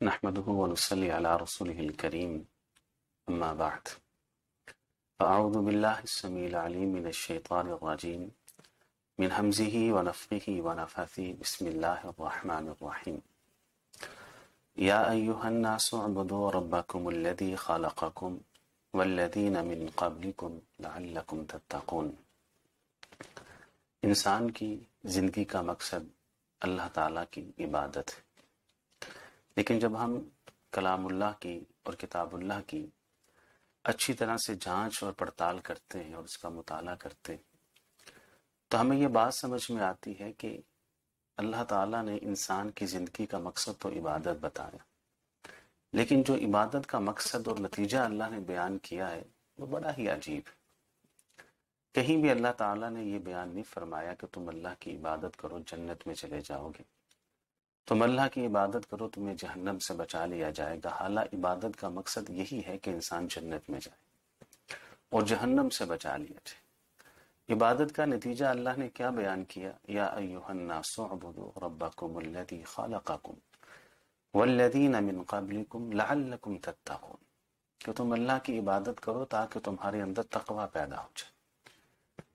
نحمده ونصلي على رسوله الكريم أما بعد فأعوذ بالله السميع العليم من الشيطان الرجيم من همزه ونفخه ونفثه بسم الله الرحمن الرحيم يا أيها الناس اعبدوا ربكم الذي خلقكم والذين من قبلكم لعلكم تتقون۔ انسان کی زندگی کا مقصد اللہ تعالیٰ کی عبادت ہے، لیکن جب ہم کلام اللہ کی اور کتاب اللہ کی اچھی طرح سے جانچ اور پڑتال کرتے ہیں اور اس کا مطالعہ کرتے ہیں تو ہمیں یہ بات سمجھ میں آتی ہے کہ اللہ تعالیٰ نے انسان کی زندگی کا مقصد تو عبادت بتایا، لیکن جو عبادت کا مقصد اور نتیجہ اللہ نے بیان کیا ہے وہ بڑا ہی عجیب ہے۔ کہیں بھی اللہ تعالیٰ نے یہ بیان نہیں فرمایا کہ تم اللہ کی عبادت کرو جنت میں چلے جاؤ گے، تم اللہ کی عبادت کرو تمہیں جہنم سے بچا لیا جائے گا۔ حالانکہ عبادت کا مقصد یہی ہے کہ انسان جنت میں جائے اور جہنم سے بچا لیا جائے۔ عبادت کا نتیجہ اللہ نے کیا بیان کیا؟ یا ایھا الناس اعبدوا ربکم الذی خلقکم والذین من قبلکم لعلکم تتقون، کہ تم اللہ کی عبادت کرو تاکہ تمہارے اندر تقوی پیدا ہو جائے۔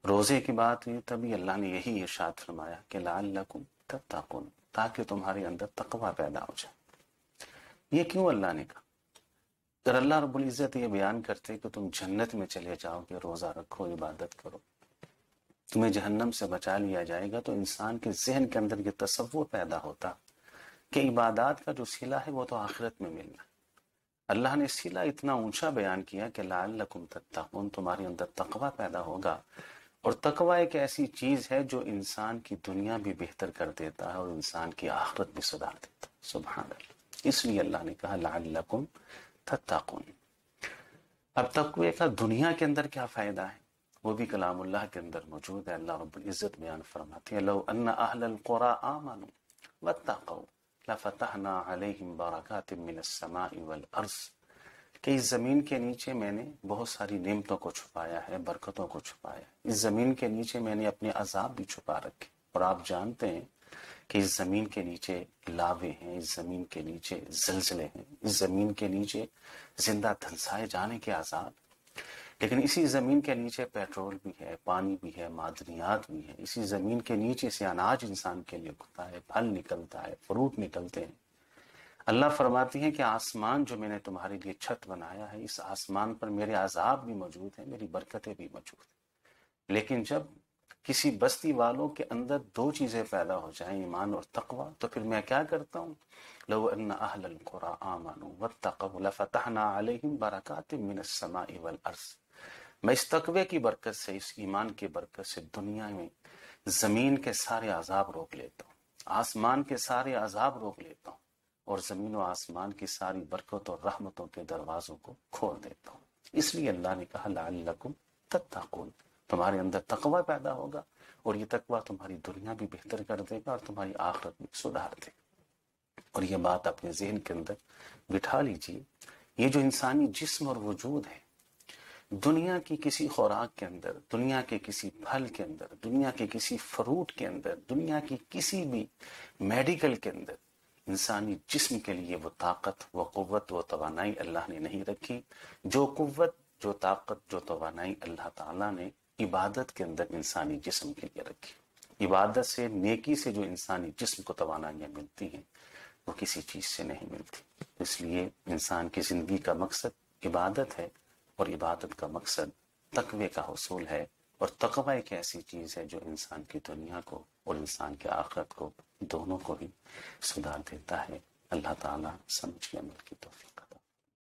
روزے کی بات ہوئی تبھی اللہ نے یہی ارشاد فرمایا کہ لعلکم تتقون، تاکہ تمہارے اندر تقوی پیدا ہو جائے۔ یہ کیوں اللہ نے کہا؟ اگر اللہ رب العزت یہ بیان کرتے کہ تم جنت میں چلے جاؤ گے، روزہ رکھو، عبادت کرو، تمہیں جہنم سے بچا لیا جائے گا، تو انسان کے ذہن کے اندر یہ تصور پیدا ہوتا کہ عبادات کا جو صلہ ہے وہ تو آخرت میں ملنا ہے۔ اللہ نے صلہ اتنا اونچا بیان کیا کہ لعلکم تتقون، تمہارے اندر تقوی پیدا ہوگا، اور تقوی ایک ایسی چیز ہے جو انسان کی دنیا بھی بہتر کر دیتا ہے اور انسان کی آخرت بھی سدھار دیتا ہے۔ سبحان اللہ۔ اس لیے اللہ نے کہا لعلکم تتقون۔ اب تقوی کا دنیا کے اندر کیا فائدہ ہے وہ بھی کلام اللہ کے اندر موجود ہے۔ اللہ رب العزت بیان فرماتے ہیں لو ان اہل القری آمنوا واتقوا لفتحنا علیہم برکات من السماء والارض، کہ اس زمین کے نیچے میں نے بہت ساری نعمتوں کو چھپایا ہے، برکتوں کو چھپایا ہے۔ اس زمین کے نیچے میں نے اپنے عذاب بھی چھپا رکھے، اور آپ جانتے ہیں کہ اس زمین کے نیچے لاوے ہیں، اس زمین کے نیچے زلزلے ہیں، اس زمین کے نیچے زندہ دھنسائے جانے کے عذاب، لیکن اسی زمین کے نیچے پیٹرول بھی ہے، پانی بھی ہے، معدنیات بھی ہیں۔ اسی زمین کے نیچے سے اناج انسان کے لیے اگتا ہے، پھل نکلتا ہے، فروٹ نکلتے ہیں۔ اللہ فرماتی ہیں کہ آسمان جو میں نے تمہارے لیے چھت بنایا ہے، اس آسمان پر میرے عذاب بھی موجود ہیں، میری برکتیں بھی موجود ہیں، لیکن جب کسی بستی والوں کے اندر دو چیزیں پیدا ہو جائیں، ایمان اور تقوی، تو پھر میں کیا کرتا ہوں؟ لو ان اہل القری آمنوا واتقوا لفتحنا علیہم برکات من السماء والارض، میں اس تقوی کی برکت سے، اس ایمان کی برکت سے دنیا میں زمین کے سارے عذاب روک لیتا ہوں، آسمان کے سارے عذاب روک لیتا ہوں، اور زمین و آسمان کی ساری برکت اور رحمتوں کے دروازوں کو کھول دیتا ہوں۔ اس لیے اللہ نے کہا لعلکم تتقون، تمہارے اندر تقوی پیدا ہوگا، اور یہ تقوی تمہاری دنیا بھی بہتر کر دے گا اور تمہاری آخرت بھی سدھار دے گا۔ اور یہ بات اپنے ذہن کے اندر بٹھا لیجیے، یہ جو انسانی جسم اور وجود ہے، دنیا کی کسی خوراک کے اندر، دنیا کے کسی پھل کے اندر، دنیا کے کسی فروٹ کے اندر، دنیا کی کسی بھی میڈیکل کے اندر انسانی جسم کے لیے وہ طاقت، وہ قوت، وہ توانائی اللہ نے نہیں رکھی۔ جو قوت، جو طاقت، جو توانائی اللہ تعالیٰ نے عبادت کے اندر انسانی جسم کے لیے رکھی۔ عبادت سے، نیکی سے جو انسانی جسم کو توانائیاں ملتی ہیں وہ کسی چیز سے نہیں ملتی۔ اس لیے انسان کی زندگی کا مقصد عبادت ہے، اور عبادت کا مقصد تقوی کا حصول ہے، اور تقوی ایک ایسی چیز ہے جو انسان کی دنیا کو اور انسان کی آخرت کو، دونوں کو ہی سدھار دیتا ہے۔ اللہ تعالیٰ سمجھ کے عمل کی توفیق۔